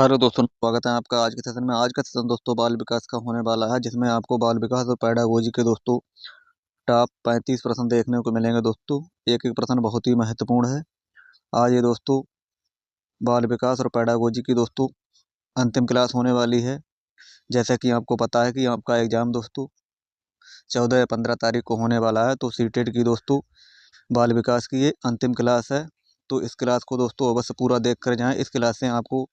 Hello दोस्तों, स्वागत है आपका आज के सेशन में। आज का सेशन दोस्तों बाल विकास का होने वाला है, जिसमें आपको बाल विकास और पैडागोजी के दोस्तों टॉप 35 प्रश्न देखने को मिलेंगे दोस्तों। एक एक प्रश्न बहुत ही महत्वपूर्ण है। आज ये दोस्तों बाल विकास और पैडागोजी की दोस्तों अंतिम क्लास होने वाली है। जैसा कि आपको पता है कि आपका एग्जाम दोस्तों 14 या 15 तारीख को होने वाला है। तो सीटेट की दोस्तों बाल विकास की ये अंतिम क्लास है। तो इस क्लास को दोस्तों अवश्य पूरा देख कर जाएँ। इस क्लास से आपको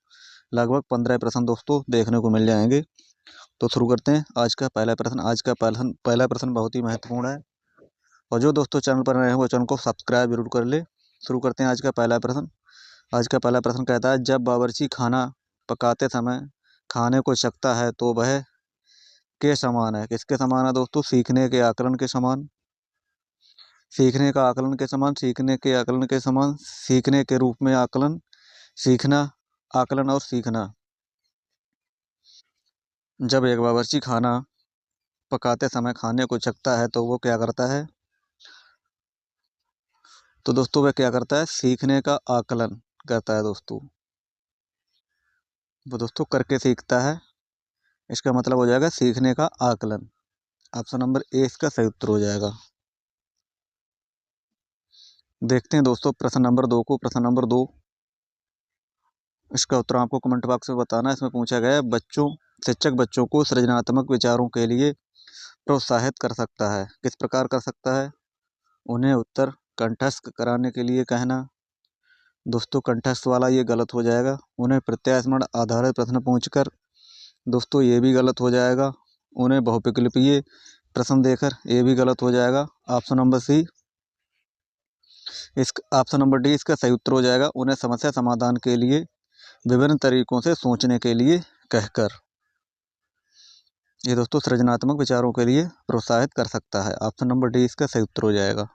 लगभग 15 प्रश्न दोस्तों देखने को मिल जाएंगे। तो शुरू करते हैं आज का पहला प्रश्न। आज का पहला प्रश्न बहुत ही महत्वपूर्ण है, और जो दोस्तों चैनल पर नए हैं वो चैनल को सब्सक्राइब जरूर कर ले। शुरू करते हैं आज का पहला प्रश्न। आज का पहला प्रश्न कहता है, जब बावर्ची खाना पकाते समय खाने को चखता है तो वह के समान है? किसके समान है दोस्तों? सीखने के आकलन के समान, सीखने का आकलन के समान, सीखने के आकलन के समान, सीखने के रूप में आकलन, सीखना, आकलन और सीखना। जब एक बावर्ची खाना पकाते समय खाने को चखता है तो वो क्या करता है? तो दोस्तों वह क्या करता है? सीखने का आकलन करता है दोस्तों। वो दोस्तों करके सीखता है। इसका मतलब हो जाएगा सीखने का आकलन। ऑप्शन नंबर ए इसका सही उत्तर हो जाएगा। देखते हैं दोस्तों प्रश्न नंबर 2 को। प्रश्न नंबर 2, इसका उत्तर आपको कमेंट बॉक्स में बताना है। इसमें पूछा गया है, शिक्षक बच्चों को सृजनात्मक विचारों के लिए प्रोत्साहित कर सकता है। किस प्रकार कर सकता है? उन्हें उत्तर कंठस्थ कराने के लिए कहना। दोस्तों कंठस्थ वाला ये गलत हो जाएगा। उन्हें प्रत्यास्मरण आधारित प्रश्न पूछकर, दोस्तों ये भी गलत हो जाएगा। उन्हें बहुविकल्पीय प्रश्न देकर, ये भी गलत हो जाएगा। Option number C option number D इसका सही उत्तर हो जाएगा। उन्हें समस्या समाधान के लिए विभिन्न तरीकों से सोचने के लिए कहकर। ये दोस्तों सृजनात्मक विचारों के लिए प्रोत्साहित कर सकता है। ऑप्शन नंबर डी इसका सही उत्तर हो जाएगा।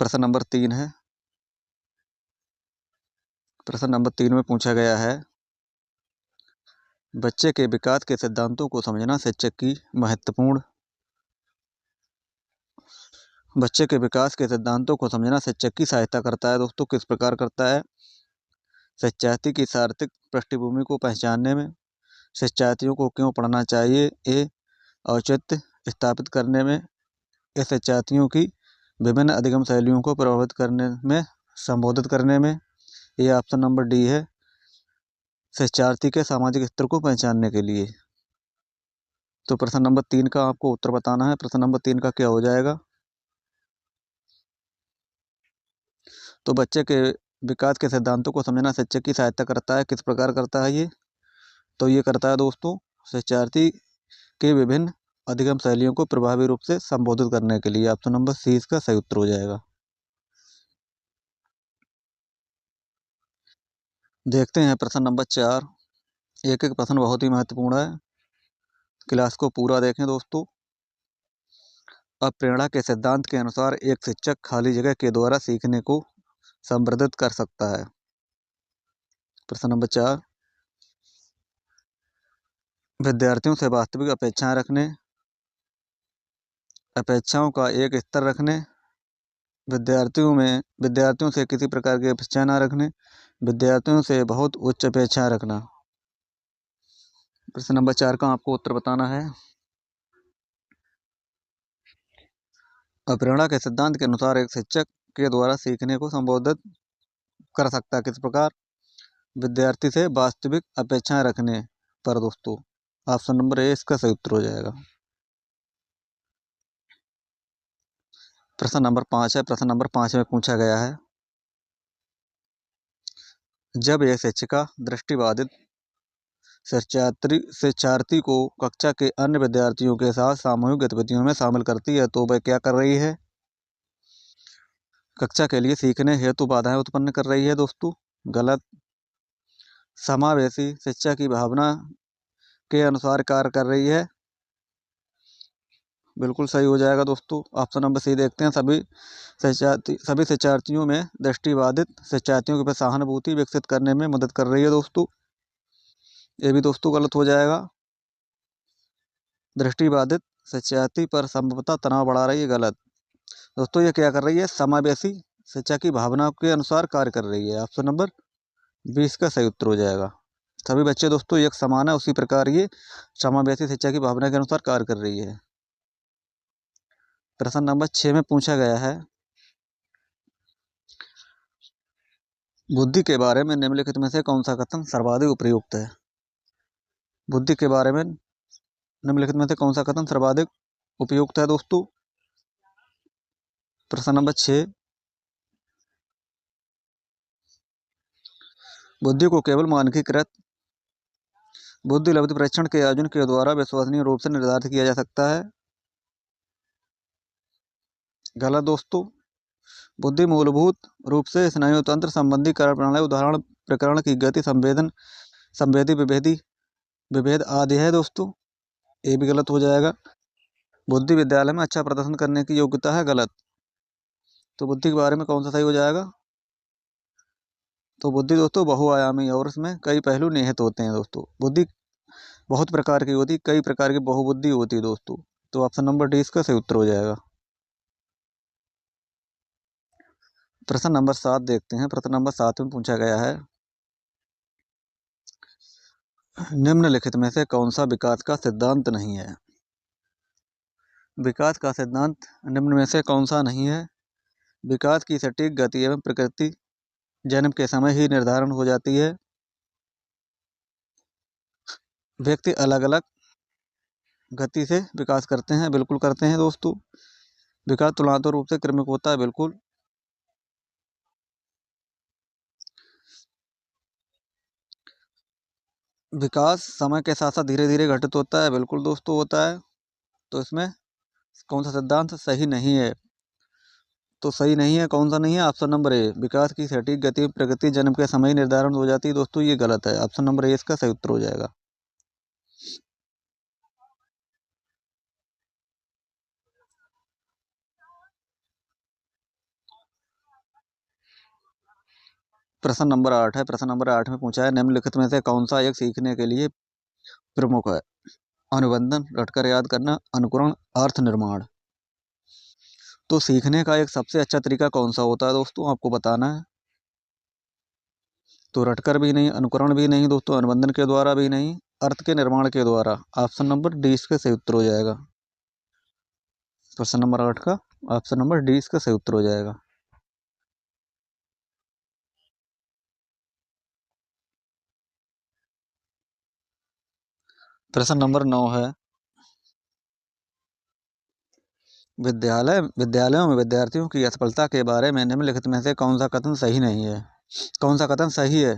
प्रश्न नंबर 3 है। प्रश्न नंबर 3 में पूछा गया है, बच्चे के विकास के सिद्धांतों को समझना शिक्षक की महत्वपूर्ण बच्चे के विकास के सिद्धांतों को समझना शिक्षक की सहायता करता है। दोस्तों किस प्रकार करता है? शिक्षार्थी की सार्थक पृष्ठभूमि को पहचानने में, शिक्षार्थियों को क्यों पढ़ना चाहिए ये औचित्य स्थापित करने में, ये शिक्षार्थियों की विभिन्न अधिगम शैलियों को प्रभावित करने में, संबोधित करने में। ये ऑप्शन नंबर डी है, शिक्षार्थी के सामाजिक स्तर को पहचानने के लिए। तो प्रश्न नंबर 3 का आपको उत्तर बताना है। प्रश्न नंबर 3 का क्या हो जाएगा? तो बच्चे के विकास के सिद्धांतों को समझना शिक्षक की सहायता करता है। किस प्रकार करता है ये? तो ये करता है दोस्तों शिक्षार्थी के विभिन्न अधिगम शैलियों को प्रभावी रूप से संबोधित करने के लिए। ऑप्शन नंबर सी इसका सही उत्तर हो जाएगा। देखते हैं प्रश्न नंबर 4। एक एक प्रश्न बहुत ही महत्वपूर्ण है। क्लास को पूरा देखें दोस्तों। अब प्रेरणा के सिद्धांत के अनुसार एक शिक्षक खाली जगह के द्वारा सीखने को संवर्धित कर सकता है। प्रश्न नंबर 4, विद्यार्थियों से वास्तविक अपेक्षाएं रखने, अपेक्षाओं का एक स्तर रखने, विद्यार्थियों से किसी प्रकार की अपेक्षा न रखने, विद्यार्थियों से बहुत उच्च अपेक्षाएं रखना। प्रश्न नंबर 4 का आपको उत्तर बताना है। प्रेरणा के सिद्धांत के अनुसार एक शिक्षक के द्वारा सीखने को संबोधित कर सकता है। किस प्रकार? विद्यार्थी से वास्तविक अपेक्षाएं रखने पर दोस्तों। ऑप्शन नंबर ए इसका सही उत्तर हो जाएगा। प्रश्न नंबर 5 है। प्रश्न नंबर 5 में पूछा गया है, जब एक शिक्षिका दृष्टिबाधित शिक्षार्थी को कक्षा के अन्य विद्यार्थियों के साथ सामूहिक गतिविधियों में शामिल करती है तो वह क्या कर रही है? कक्षा के लिए सीखने हेतु बाधाएं उत्पन्न कर रही है दोस्तों। गलत। समावेशी शिक्षा की भावना के अनुसार कार्य कर रही है। बिल्कुल सही हो जाएगा दोस्तों। ऑप्शन नंबर सी देखते हैं, सभी शिक्षार्थियों में दृष्टिबाधित शिक्षार्थियों के प्रति सहानुभूति विकसित करने में मदद कर रही है दोस्तों। ये भी दोस्तों गलत हो जाएगा। दृष्टिबाधित शिक्षार्थी पर संभवतः तनाव बढ़ा रही है। गलत। दोस्तों ये क्या कर रही है? समावेशी शिक्षा की भावना के अनुसार कार्य कर रही है। ऑप्शन नंबर बी इसका सही उत्तर हो जाएगा। सभी बच्चे दोस्तों एक समान है, उसी प्रकार ये समावेशी शिक्षा की भावना के अनुसार कार्य कर रही है। प्रश्न नंबर 6 में पूछा गया है, बुद्धि के बारे में निम्नलिखित में से कौन सा कथन सर्वाधिक उपयुक्त है। बुद्धि के बारे में निम्नलिखित में से कौन सा कथन सर्वाधिक उपयुक्त है दोस्तों। प्रश्न नंबर 6, बुद्धि को केवल मानकीकृत बुद्धि लब्धि परीक्षण के आयोजन के द्वारा विश्वसनीय रूप से निर्धारित किया जा सकता है। गलत दोस्तों। बुद्धि मूलभूत रूप से स्नायु तंत्र संबंधी कार्य प्रणाली, उदाहरण प्रकरण की गति, संवेदन, संवेदी, विभेदी, विभेद आदि है दोस्तों। ये भी गलत हो जाएगा। बुद्धि विद्यालय में अच्छा प्रदर्शन करने की योग्यता है, गलत। तो बुद्धि के बारे में कौन सा सही हो जाएगा। तो बुद्धि दोस्तों बहुआयामी और इसमें कई पहलू निहित होते हैं दोस्तों। बुद्धि बहुत प्रकार की होती, कई प्रकार की बहुबुद्धि होती है दोस्तों। तो ऑप्शन नंबर डी इसका सही उत्तर हो जाएगा। प्रश्न नंबर 7 देखते हैं। प्रश्न नंबर 7 में पूछा गया है, निम्नलिखित में से कौन सा विकास का सिद्धांत नहीं है। विकास का सिद्धांत निम्न में से कौन सा नहीं है। विकास की सटीक गति एवं प्रकृति जन्म के समय ही निर्धारण हो जाती है। व्यक्ति अलग अलग गति से विकास करते हैं, बिल्कुल करते हैं दोस्तों। विकास तुलनात्मक रूप से क्रमिक होता है, बिल्कुल। विकास समय के साथ साथ धीरे धीरे घटित होता है, बिल्कुल दोस्तों होता है। तो इसमें कौन सा सिद्धांत सही नहीं है। तो सही नहीं है, कौन सा नहीं है। ऑप्शन नंबर ए, विकास की सटीक गति प्रगति जन्म के समय ही निर्धारण हो जाती है दोस्तों, ये गलत है। ऑप्शन नंबर ए इसका सही उत्तर हो जाएगा। प्रश्न नंबर 8 है। प्रश्न नंबर 8 में पूछा है, निम्नलिखित में से कौन सा एक सीखने के लिए प्रमुख है। अनुबंधन, रटकर याद करना, अनुकरण, अर्थ निर्माण। तो सीखने का एक सबसे अच्छा तरीका कौन सा होता है दोस्तों, आपको बताना है। तो रटकर भी नहीं, अनुकरण भी नहीं दोस्तों, अनुबंधन के द्वारा भी नहीं, अर्थ के निर्माण के द्वारा। ऑप्शन नंबर डी इसका सही उत्तर हो जाएगा। प्रश्न नंबर 8 का ऑप्शन नंबर डी इसका सही उत्तर हो जाएगा। प्रश्न नंबर 9 है, विद्यालयों में विद्यार्थियों की असफलता के बारे में निम्नलिखित में से कौन सा कथन सही नहीं है। कौन सा कथन सही है।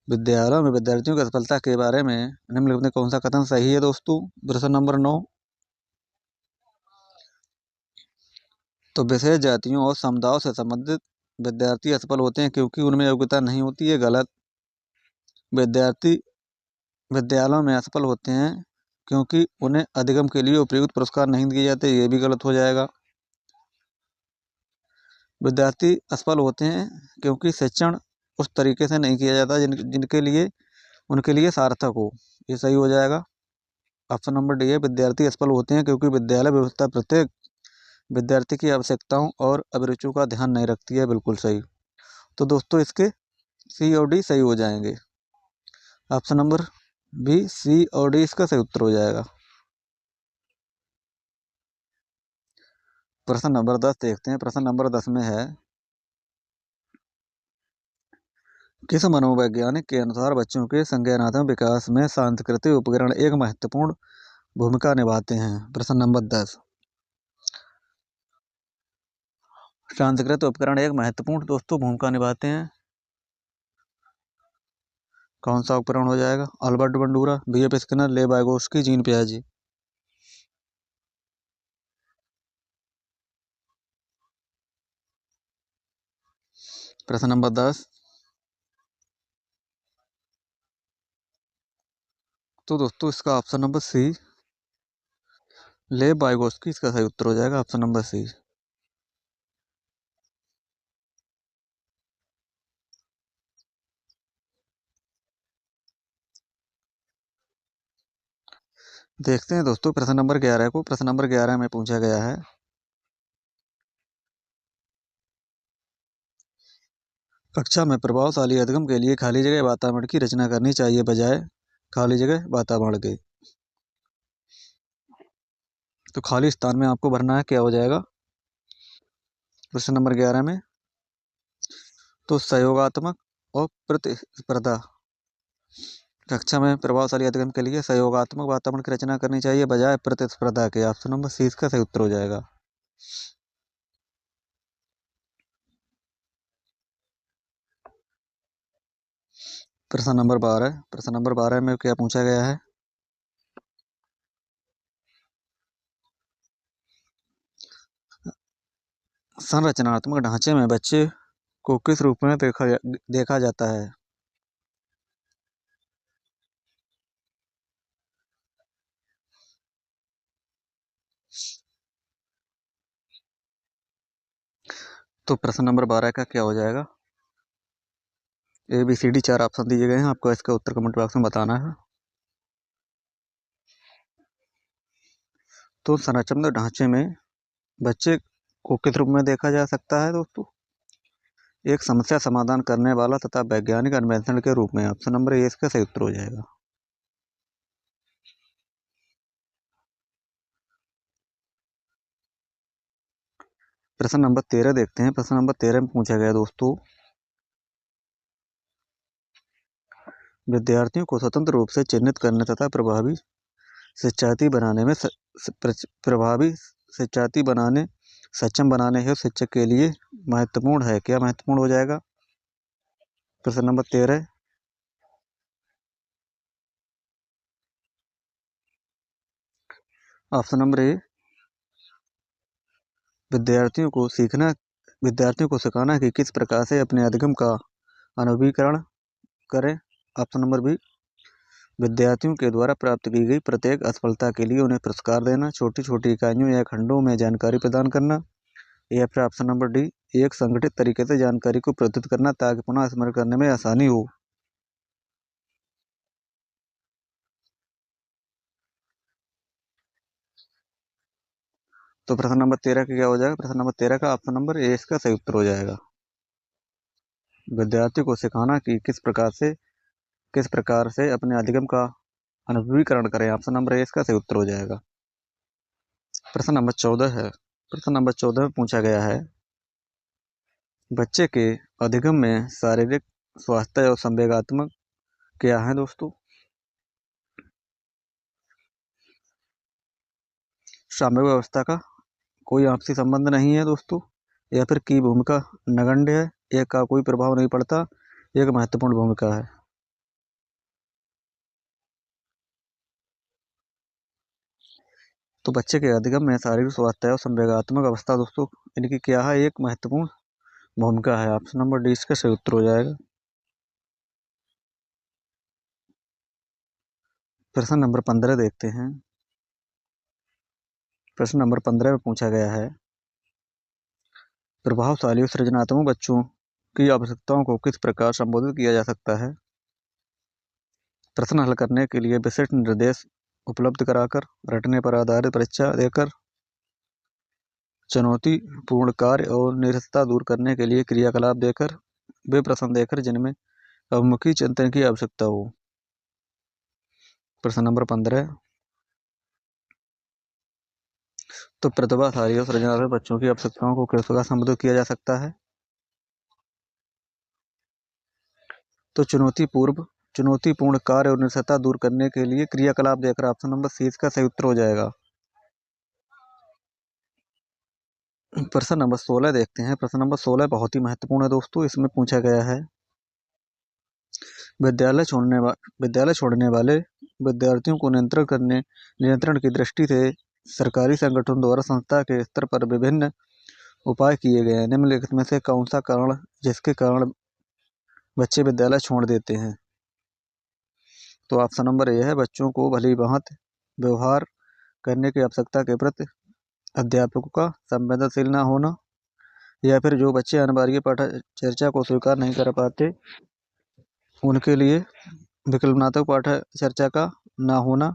विद्यालयों में विद्यार्थियों की असफलता के बारे में निम्नलिखित में कौन सा कथन सही है दोस्तों। प्रश्न नंबर 9, तो विशेष जातियों और समुदायों से संबंधित विद्यार्थी असफल होते हैं क्योंकि उनमें योग्यता नहीं होती है, गलत। विद्यार्थी विद्यालयों में असफल होते हैं क्योंकि उन्हें अधिगम के लिए उपयुक्त पुरस्कार नहीं दिए जाते, ये भी गलत हो जाएगा। विद्यार्थी असफल होते हैं क्योंकि शिक्षण उस तरीके से नहीं किया जाता जिनके लिए उनके लिए सार्थक हो, ये सही हो जाएगा। ऑप्शन नंबर डी है, विद्यार्थी असफल होते हैं क्योंकि विद्यालय व्यवस्था प्रत्येक विद्यार्थी की आवश्यकताओं और अभिरुचियों का ध्यान नहीं रखती है, बिल्कुल सही। तो दोस्तों इसके सी और डी सही हो जाएंगे। ऑप्शन नंबर बी, सी और डी इसका सही उत्तर हो जाएगा। प्रश्न नंबर 10 देखते हैं। प्रश्न नंबर 10 में है, किस मनोवैज्ञानिक के अनुसार बच्चों के संज्ञानात्मक विकास में सांस्कृतिक उपकरण एक महत्वपूर्ण भूमिका निभाते हैं। प्रश्न नंबर 10, सांस्कृतिक उपकरण एक महत्वपूर्ण दोस्तों भूमिका निभाते हैं। कौन सा उपकरण हो जाएगा। Albert Bandura, B F Skinner, Lev Vygotsky, Jean पियाजे। प्रश्न नंबर 10, तो दोस्तों इसका ऑप्शन नंबर सी, ले वाइगोस्की इसका सही उत्तर हो जाएगा। Option number C. देखते हैं दोस्तों प्रश्न नंबर 11 को। प्रश्न नंबर 11 में पूछा गया है, कक्षा में प्रभावशाली अधिगम के लिए खाली जगह वातावरण की रचना करनी चाहिए बजाय खाली जगह वातावरण के। तो खाली स्थान में आपको भरना है, क्या हो जाएगा प्रश्न नंबर 11 में, तो सहयोगात्मक और प्रतिस्पर्धा। कक्षा में प्रभावशाली अधिगम के लिए सहयोगात्मक वातावरण की रचना करनी चाहिए बजाय प्रतिस्पर्धा के। ऑप्शन नंबर सी इसका सही उत्तर हो जाएगा। प्रश्न नंबर 12 में क्या पूछा गया है, संरचनात्मक ढांचे में बच्चे को किस रूप में देखा जाता है। तो प्रश्न नंबर 12 का क्या हो जाएगा, ABCD 4 ऑप्शन दिए गए हैं, आपको इसका उत्तर कमेंट बॉक्स में बताना है। तो संरचनात्मक ढांचे में बच्चे को किस रूप में देखा जा सकता है दोस्तों, एक समस्या समाधान करने वाला तथा वैज्ञानिक अन्वेषण के रूप में। ऑप्शन नंबर ए इसका सही उत्तर हो जाएगा। प्रश्न नंबर 13 देखते हैं। प्रश्न नंबर 13 में पूछा गया दोस्तों, विद्यार्थियों को स्वतंत्र रूप से चिन्हित करने तथा प्रभावी शिक्षार्थी बनाने सक्षम बनाने हेतु शिक्षक के लिए महत्वपूर्ण है। क्या महत्वपूर्ण हो जाएगा प्रश्न नंबर 13। ऑप्शन नंबर ए, विद्यार्थियों को सिखाना कि किस प्रकार से अपने अधिगम का अनवीकरण करें। ऑप्शन नंबर बी, विद्यार्थियों के द्वारा प्राप्त की गई प्रत्येक असफलता के लिए उन्हें पुरस्कार देना, छोटी छोटी इकाइयों या खंडों में जानकारी प्रदान करना। या फिर ऑप्शन नंबर डी, एक संगठित तरीके से जानकारी को प्रस्तुत करना ताकि पुनः स्मरण करने में आसानी हो। तो प्रश्न नंबर 13 का क्या हो जाएगा, प्रश्न नंबर 13 का ऑप्शन नंबर ए इसका सही उत्तर हो जाएगा। विद्यार्थियों को सिखाना कि किस प्रकार से अपने अधिगम का अनुभवीकरण करें। ऑप्शन नंबर ए इसका सही उत्तर हो जाएगा। प्रश्न नंबर 14 है। प्रश्न नंबर 14 में पूछा गया है, बच्चे के अधिगम में शारीरिक स्वास्थ्य और संवेगात्मक क्या है दोस्तों। साम्यक व्यवस्था का कोई आपसी संबंध नहीं है दोस्तों, या फिर की भूमिका नगण्य है, एक का कोई प्रभाव नहीं पड़ता, एक महत्वपूर्ण भूमिका है। तो बच्चे के अधिगम में शारीरिक स्वास्थ्य और संवेगात्मक अवस्था दोस्तों इनकी क्या है, एक महत्वपूर्ण भूमिका है। ऑप्शन नंबर डी इसका सही उत्तर हो जाएगा। प्रश्न नंबर 15 देखते हैं। प्रश्न नंबर 15 में पूछा गया है, प्रभावशाली और सृजनात्मक बच्चों की आवश्यकताओं को किस प्रकार संबोधित किया जा सकता है। प्रश्न हल करने के लिए विशिष्ट निर्देश उपलब्ध कराकर, रटने पर आधारित परीक्षा देकर, चुनौतीपूर्ण कार्य और निरस्तता दूर करने के लिए क्रियाकलाप देकर, वे प्रश्न देकर जिनमें अभिमुखी चिंतन की आवश्यकता हो। प्रश्न नंबर 15, तो प्रतिभाशाली और सृजनात्मक बच्चों की आवश्यकताओं को किस प्रकार संबोधित किया जा सकता है। तो चुनौतीपूर्ण कार्य और निरस्तता दूर करने के लिए क्रियाकलाप देकर। ऑप्शन नंबर सी इसका सही उत्तर हो जाएगा। प्रश्न नंबर 16 देखते हैं। प्रश्न नंबर 16 बहुत ही महत्वपूर्ण है दोस्तों। इसमें पूछा गया है, विद्यालय छोड़ने वाले विद्यार्थियों को नियंत्रण की दृष्टि से सरकारी संगठन द्वारा संस्था के स्तर पर विभिन्न उपाय किए गए हैं। निम्नलिखित में से कौन सा कारण जिसके कारण बच्चे विद्यालय छोड़ देते हैं। तो ऑप्शन नंबर ए है, बच्चों को भली भांति व्यवहार करने की आवश्यकता के प्रति अध्यापकों का संवेदनशील न होना, या फिर जो बच्चे अनिवार्य पाठ चर्चा को स्वीकार नहीं कर पाते उनके लिए विकल्पनात्मक पाठ चर्चा का न होना,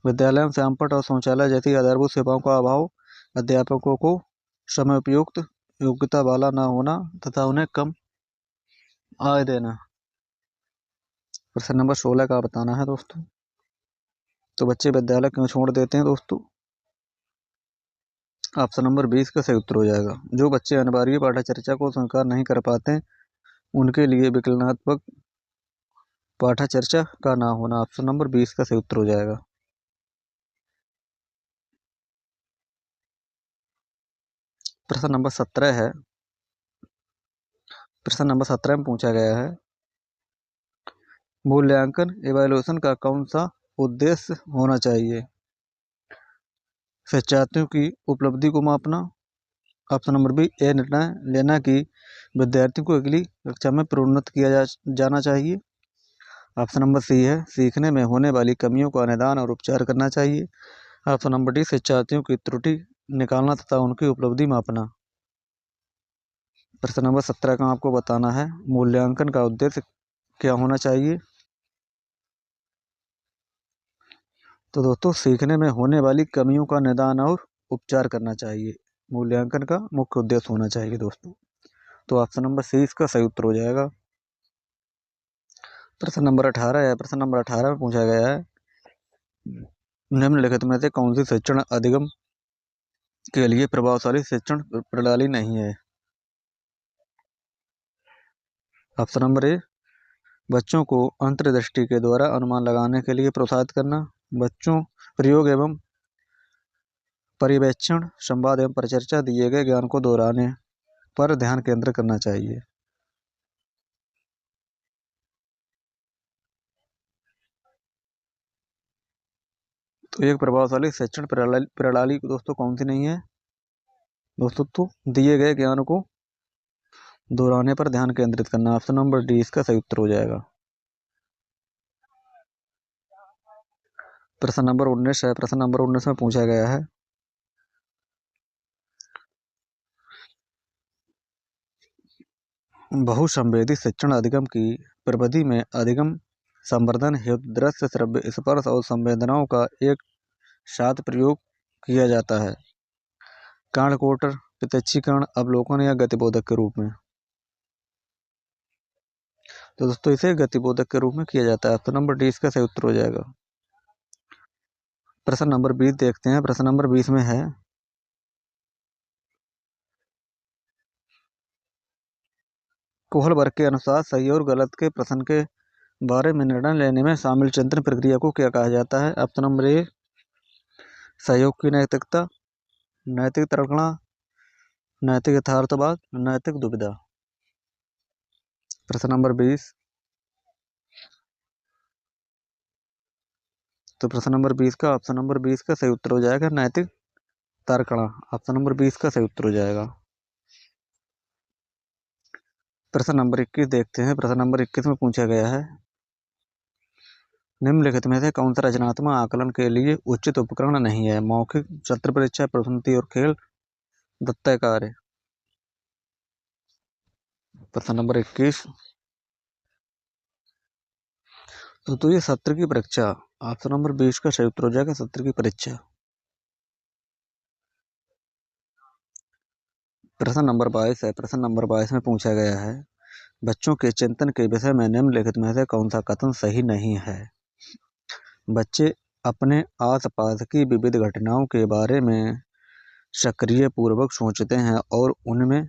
विद्यालय में श्यामपट्ट और शौचालय जैसी आधारभूत सेवाओं का अभाव, अध्यापकों को समय उपयुक्त योग्यता वाला न होना तथा उन्हें कम आए देना। प्रश्न नंबर 16 का बताना है दोस्तों। तो बच्चे विद्यालय क्यों छोड़ देते हैं दोस्तों? ऑप्शन नंबर 20 का सही उत्तर हो जाएगा। जो बच्चे अनिवार्य पाठचर्या को स्वीकार नहीं कर पाते उनके लिए विकल्पात्मक पाठचर्या का ना होना। ऑप्शन नंबर 20 का सही उत्तर हो जाएगा। प्रश्न नंबर 17 है। प्रश्न नंबर 17 में पूछा गया है, मूल्यांकन इवैल्यूएशन का कौन सा उद्देश्य होना चाहिए? शिक्षार्थियों की उपलब्धि को मापना। ऑप्शन नंबर बी, ए निर्णय लेना कि विद्यार्थियों को अगली कक्षा में प्रोन्नत किया जाना चाहिए। ऑप्शन नंबर सी है, सीखने में होने वाली कमियों का निदान और उपचार करना चाहिए। ऑप्शन नंबर डी, शिक्षार्थियों की त्रुटि निकालना तथा उनकी उपलब्धि मापना। प्रश्न नंबर 17 का आपको बताना है, मूल्यांकन का उद्देश्य क्या होना चाहिए? तो दोस्तों, सीखने में होने वाली कमियों का निदान और उपचार करना चाहिए, मूल्यांकन का मुख्य उद्देश्य होना चाहिए दोस्तों। तो ऑप्शन नंबर सी इसका सही उत्तर हो जाएगा। प्रश्न नंबर 18 है। प्रश्न नंबर 18 में पूछा गया है, निम्नलिखित में से कौन सी शिक्षण अधिगम के लिए प्रभावशाली शिक्षण प्रणाली नहीं है? ऑप्शन नंबर ए, बच्चों को अंतर्दृष्टि के द्वारा अनुमान लगाने के लिए प्रोत्साहित करना। बच्चों प्रयोग एवं पर्यवेक्षण, संवाद एवं परिचर्चा, दिए गए ज्ञान को दोहराने पर ध्यान केंद्रित करना चाहिए। तो एक प्रभावशाली शिक्षण प्रणाली दोस्तों कौन सी नहीं है दोस्तों? तो दिए गए ज्ञान को दोहराने पर ध्यान केंद्रित करना। ऑप्शन नंबर डी इसका सही उत्तर हो जाएगा। प्रश्न नंबर 19 है। प्रश्न नंबर 19 में पूछा गया है, बहुसंवेदी शिक्षण अधिगम की प्रविधि में अधिगम संवर्धन हेतु दृश्य, श्रव्य, स्पर्श और संवेदनाओं का एक साथ प्रयोग किया जाता है। कारणकोटर, प्रत्यक्षीकरण, अवलोकन या गतिबोधक के रूप में। तो दोस्तों इसे गतिबोधक के रूप में किया जाता है। ऑप्शन नंबर डी इसका सही उत्तर हो जाएगा। प्रश्न नंबर 20 देखते हैं। प्रश्न नंबर 20 में है, कोहल वर्ग के अनुसार सही और गलत के प्रश्न के बारे में निर्णय लेने में शामिल चिंतन प्रक्रिया को क्या कहा जाता है? ऑप्शन नंबर ए, सहयोग की नैतिकता, नैतिक तर्कणा, नैतिक यथार्थवाद, नैतिक दुविधा। प्रश्न नंबर 20। तो प्रश्न नंबर 20 का ऑप्शन नंबर 20 का सही उत्तर हो जाएगा नैतिक तर्कणा। ऑप्शन नंबर 20 का सही उत्तर हो जाएगा। प्रश्न नंबर 21 देखते हैं। प्रश्न नंबर 21 में पूछा गया है, निम्नलिखित में से कौन सा रचनात्मक आकलन के लिए उचित उपकरण नहीं है? मौखिक, सत्र परीक्षा, प्रश्नोत्तरी और खेल, दत्तय कार्य। प्रश्न नंबर 21। तो ये सत्र की परीक्षा। ऑप्शन नंबर 20 का सही उत्तर हो जाएगा, सत्र की परीक्षा। प्रश्न नंबर 22 है। प्रश्न नंबर 22 में पूछा गया है, बच्चों के चिंतन के विषय में निम्नलिखित में से कौन सा कथन सही नहीं है? बच्चे अपने आसपास की विविध घटनाओं के बारे में सक्रिय पूर्वक सोचते हैं और उनमें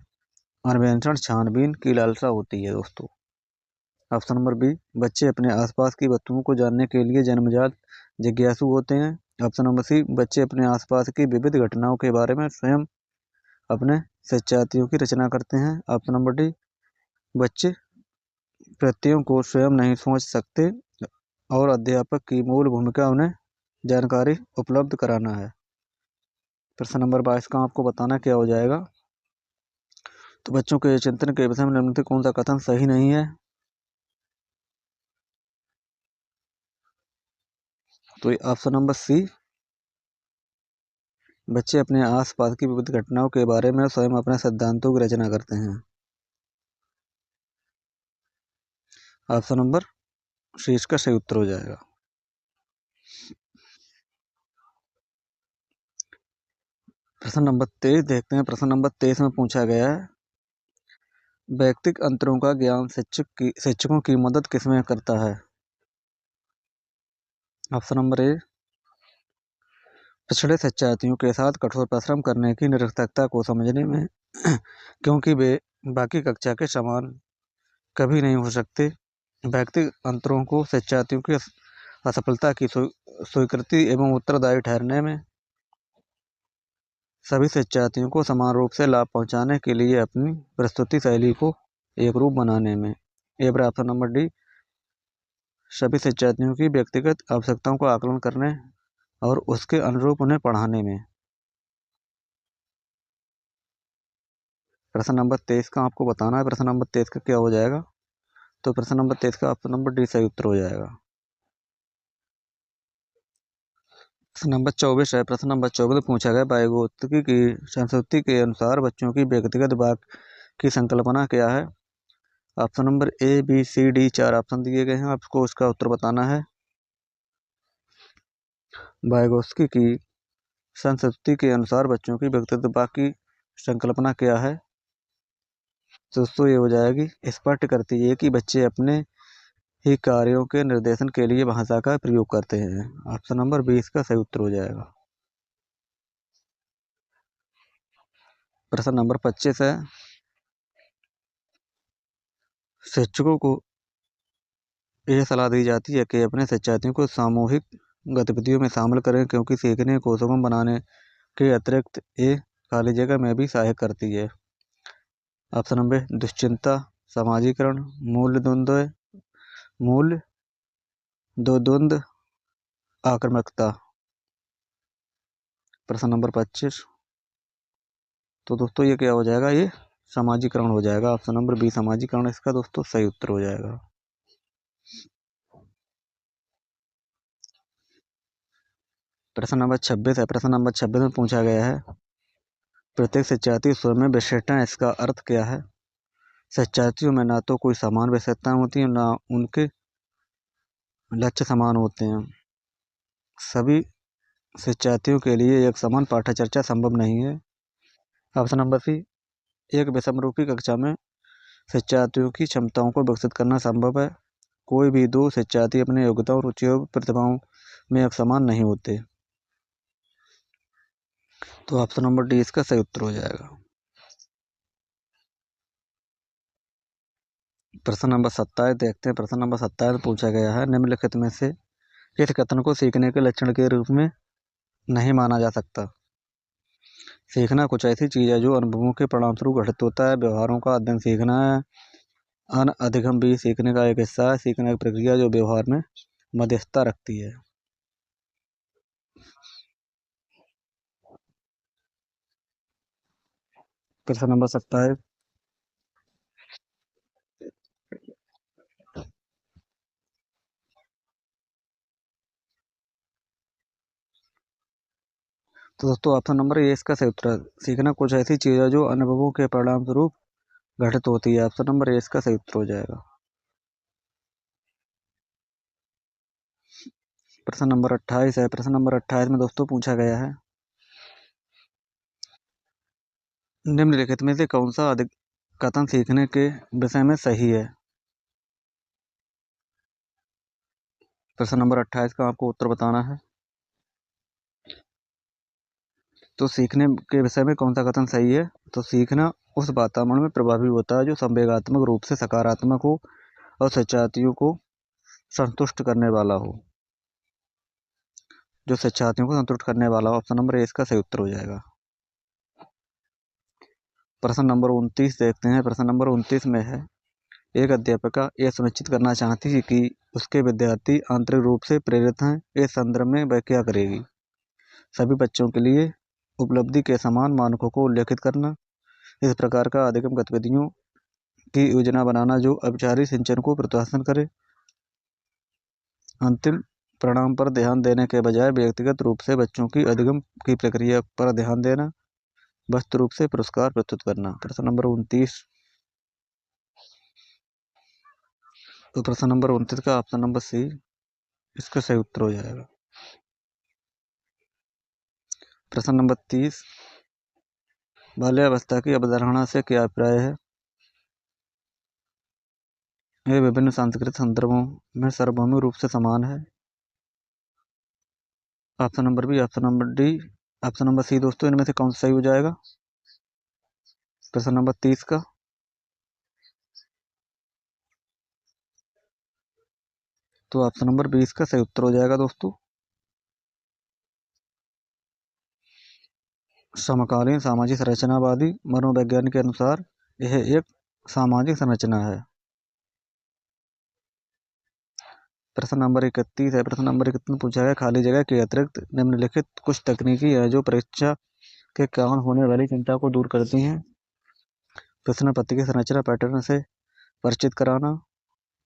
अन्वेषण छानबीन की लालसा होती है दोस्तों। ऑप्शन नंबर बी, बच्चे अपने आसपास की वस्तुओं को जानने के लिए जन्मजात जिज्ञासु होते हैं। ऑप्शन नंबर सी, बच्चे अपने आसपास की विविध घटनाओं के बारे में स्वयं अपने सच्चाइयों की रचना करते हैं। ऑप्शन नंबर डी, बच्चे प्रत्ययों को स्वयं नहीं सोच सकते और अध्यापक की मूल भूमिका उन्हें जानकारी उपलब्ध कराना है। प्रश्न नंबर 22 का आपको बताना क्या हो जाएगा? तो बच्चों के चिंतन के विषय में निम्न में कौन सा कथन सही नहीं है? तो ऑप्शन नंबर सी, बच्चे अपने आसपास की विविध घटनाओं के बारे में स्वयं अपने सिद्धांतों की रचना करते हैं। ऑप्शन नंबर सी इसका सही उत्तर हो जाएगा। प्रश्न नंबर 23 देखते हैं। प्रश्न नंबर 23 में पूछा गया है, व्यक्तिगत अंतरों का ज्ञान शिक्षकों की मदद किसमें करता है? ऑप्शन नंबर ए, पिछड़े शिक्षार्थियों के साथ कठोर परिश्रम करने की निरर्थकता को समझने में क्योंकि वे बाकी कक्षा के समान कभी नहीं हो सकते। व्यक्तिगत अंतरों को शिक्षार्थियों की असफलता की स्वीकृति एवं उत्तरदायी ठहरने में, सभी शिक्षार्थियों को समान रूप से लाभ पहुंचाने के लिए अपनी प्रस्तुति शैली को एक रूप बनाने में। ए बराबर ऑप्शन नंबर डी, सभी शिक्षार्थियों की व्यक्तिगत आवश्यकताओं का आकलन करने और उसके अनुरूप उन्हें पढ़ाने में। प्रश्न नंबर 23 का आपको बताना है, प्रश्न नंबर 23 का क्या हो जाएगा? तो प्रश्न नंबर 23 का ऑप्शन नंबर डी सही उत्तर हो जाएगा। प्रश्न नंबर 24 है, प्रश्न नंबर 24 पूछा गया वाइगोत्स्की की संस्कृति के अनुसार बच्चों की व्यक्तिगत बात की संकल्पना क्या है? Option number A, B, C, D 4 option दिए गए हैं, आपको उसका उत्तर बताना है। वाइगोत्स्की की संस्कृति के अनुसार बच्चों की व्यक्तिगत बात की संकल्पना क्या है? तो दोस्तों ये हो जाएगी, स्पष्ट करती है कि बच्चे अपने ही कार्यों के निर्देशन के लिए भाषा का प्रयोग करते हैं। ऑप्शन नंबर 20 का सही उत्तर हो जाएगा। प्रश्न नंबर 25 है, शिक्षकों को यह सलाह दी जाती है कि अपने शिक्षार्थियों को सामूहिक गतिविधियों में शामिल करें क्योंकि सीखने को सुगम बनाने के अतिरिक्त ये खाली जगह में भी सहायक करती है। ऑप्शन नंबर दुश्चिंता, समाजीकरण, मूल्य द्वंद्व, आक्रामकता। प्रश्न नंबर 25, तो दोस्तों ये क्या हो जाएगा? ये समाजीकरण हो जाएगा। ऑप्शन नंबर बी समाजीकरण इसका दोस्तों सही उत्तर हो जाएगा। प्रश्न नंबर 26 है, प्रश्न नंबर 26 में पूछा गया है प्रत्येक शिक्षार्थी स्वयं में विशेषता है, इसका अर्थ क्या है? शिक्षार्थियों में ना तो कोई समान विशेषताएं होती हैं, ना उनके लक्ष्य समान होते हैं। सभी शिक्षार्थियों के लिए एक समान पाठ्यचर्या संभव नहीं है। ऑप्शन नंबर सी, एक विषमरूपी कक्षा में शिक्षार्थियों की क्षमताओं को विकसित करना संभव है। कोई भी दो शिक्षार्थी अपने योग्यताओं, रुचियों, प्रतिभाओं में एक समान नहीं होते। तो ऑप्शन नंबर डी इसका सही उत्तर हो जाएगा। प्रश्न नंबर 27 देखते हैं। प्रश्न नंबर 27 पूछा गया है निम्नलिखित में से इस कथन को सीखने के लक्षण के रूप में नहीं माना जा सकता। सीखना कुछ ऐसी चीज है जो अनुभवों के परिणाम स्वरूप घटित होता है। व्यवहारों का अध्ययन सीखना है। अधिगम भी सीखने का एक हिस्सा है। सीखने की प्रक्रिया जो व्यवहार में मध्यस्थता रखती है। प्रश्न नंबर 27, तो दोस्तों ऑप्शन नंबर ए इसका सही उत्तर है। सीखना कुछ ऐसी चीज है जो अनुभवों के परिणाम स्वरूप घटित होती है। ऑप्शन नंबर ए इसका सही उत्तर हो जाएगा। प्रश्न नंबर 28 है, प्रश्न नंबर 28 में दोस्तों पूछा गया है निम्नलिखित में से कौन सा अधिक कथन सीखने के विषय में सही है? प्रश्न नंबर 28 का आपको उत्तर बताना है। तो सीखने के विषय में कौन सा कथन सही है? तो सीखना उस वातावरण में प्रभावी होता है जो संवेगात्मक रूप से सकारात्मक हो और शिक्षार्थियों को संतुष्ट करने वाला हो। जो शिक्षार्थियों को संतुष्ट करने वाला हो। ऑप्शन नंबर ए इसका सही उत्तर हो जाएगा। प्रश्न नंबर 29 देखते हैं। प्रश्न नंबर 29 में है एक अध्यापिका यह सुनिश्चित करना चाहती है कि उसके विद्यार्थी आंतरिक रूप से प्रेरित हैं। इस संदर्भ में वह क्या करेगी? सभी बच्चों के लिए उपलब्धि के समान मानकों को उल्लेखित करना, इस प्रकार का अधिगम गतिविधियों की योजना बनाना जो औपचारिक सिंचन को प्रोत्साहन करे, अंतिम परिणाम पर ध्यान देने के बजाय व्यक्तिगत रूप से बच्चों की अधिगम की प्रक्रिया पर ध्यान देना, वस्तु रूप से पुरस्कार प्रस्तुत करना। प्रश्न नंबर 29, तो प्रश्न नंबर 29 का ऑप्शन नंबर सी इसका सही उत्तर हो जाएगा। प्रश्न नंबर 30, बाल्यावस्था की अवधारणा से क्या अभिप्राय है? ये विभिन्न सांस्कृतिक संदर्भों में सार्वभौमिक रूप से समान है। Option number B, option number D, option number C दोस्तों, इनमें से कौन सा सही हो जाएगा प्रश्न नंबर 30 का? तो ऑप्शन नंबर 20 का सही उत्तर हो जाएगा दोस्तों। समकालीन सामाजिक संरचनावादी मनोविज्ञान के अनुसार यह एक सामाजिक संरचना है। प्रश्न नंबर 31 है। प्रश्न नंबर 31 में पूछा गया खाली जगह के अतिरिक्त निम्नलिखित कुछ तकनीकी है जो परीक्षा के कारण होने वाली चिंता को दूर करती हैं। प्रश्न पत्र की संरचना पैटर्न से परिचित कराना,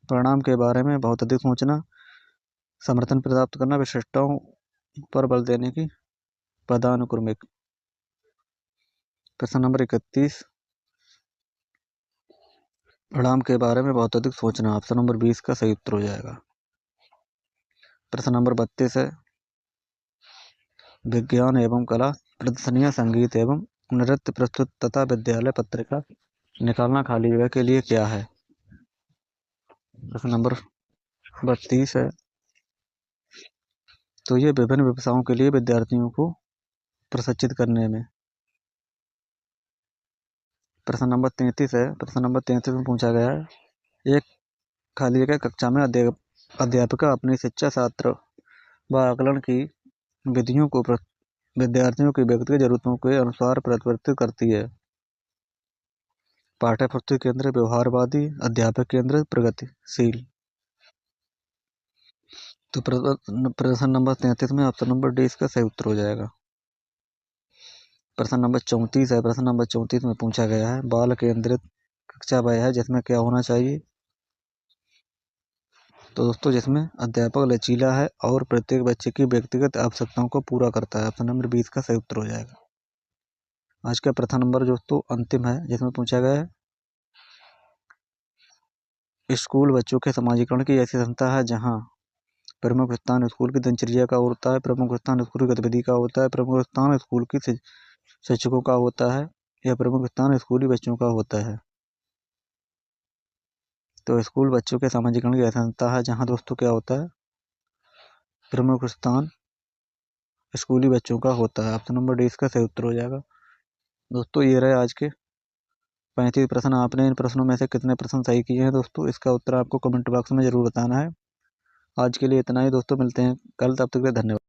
परिणाम के बारे में बहुत अधिक सोचना, समर्थन प्राप्त करना, विशिष्टताओं पर बल देने की पदानुक्रमिक। प्रश्न नंबर 31, परिणाम के बारे में बहुत अधिक सोचना, ऑप्शन नंबर 20 का सही उत्तर हो जाएगा। प्रश्न नंबर 32 है। विज्ञान एवं कला प्रदर्शनियां, संगीत एवं नृत्य प्रस्तुत तथा विद्यालय पत्रिका निकालना खाली जगह के लिए क्या है? प्रश्न नंबर 32 है। तो ये विभिन्न व्यवसायों के लिए विद्यार्थियों को प्रशिक्षित करने में। प्रश्न नंबर 33 है। प्रश्न नंबर 33 में पूछा गया है एक खाली जगह कक्षा में अध्यापिका अपनी शिक्षा शास्त्र व आकलन की विधियों को विद्यार्थियों की व्यक्तिगत जरूरतों के अनुसार परिवर्तित करती है। पाठ्यपुस्तक केंद्र, व्यवहारवादी, अध्यापक केंद्र, प्रगतिशील। तो प्रश्न नंबर 33 में ऑप्शन नंबर डी इसका सही उत्तर हो जाएगा। प्रश्न नंबर 34 है। प्रश्न नंबर 34 में पूछा गया है बाल केंद्रित कक्षा वह है जिसमें क्या होना चाहिए? तो दोस्तों जिसमें अध्यापक लचीला है और प्रत्येक बच्चे की व्यक्तिगत आवश्यकताओं को पूरा करता है। ऑप्शन नंबर 20 का सही उत्तर हो जाएगा। आज का प्रथम नंबर दोस्तों अंतिम है, जिसमें पूछा गया है स्कूल बच्चों के समाजीकरण की ऐसी संस्था है जहां प्रमुख स्थान स्कूल की दिनचर्या का होता है, प्रमुख स्थान स्कूल की गतिविधि का होता है, प्रमुख स्थान स्कूल की शिक्षकों का होता है, या प्रमुख स्थान स्कूली बच्चों का होता है। तो स्कूल बच्चों के समाजीकरण की ऐसी संस्था है जहाँ दोस्तों क्या होता है प्रमुख स्थान स्कूली बच्चों का होता है। ऑप्शन नंबर डी इसका सही उत्तर हो जाएगा। दोस्तों ये रहे आज के 35 प्रश्न। आपने इन प्रश्नों में से कितने प्रश्न सही किए हैं दोस्तों, इसका उत्तर आपको कमेंट बॉक्स में जरूर बताना है। आज के लिए इतना ही दोस्तों, मिलते हैं कल, तब तक के लिए धन्यवाद।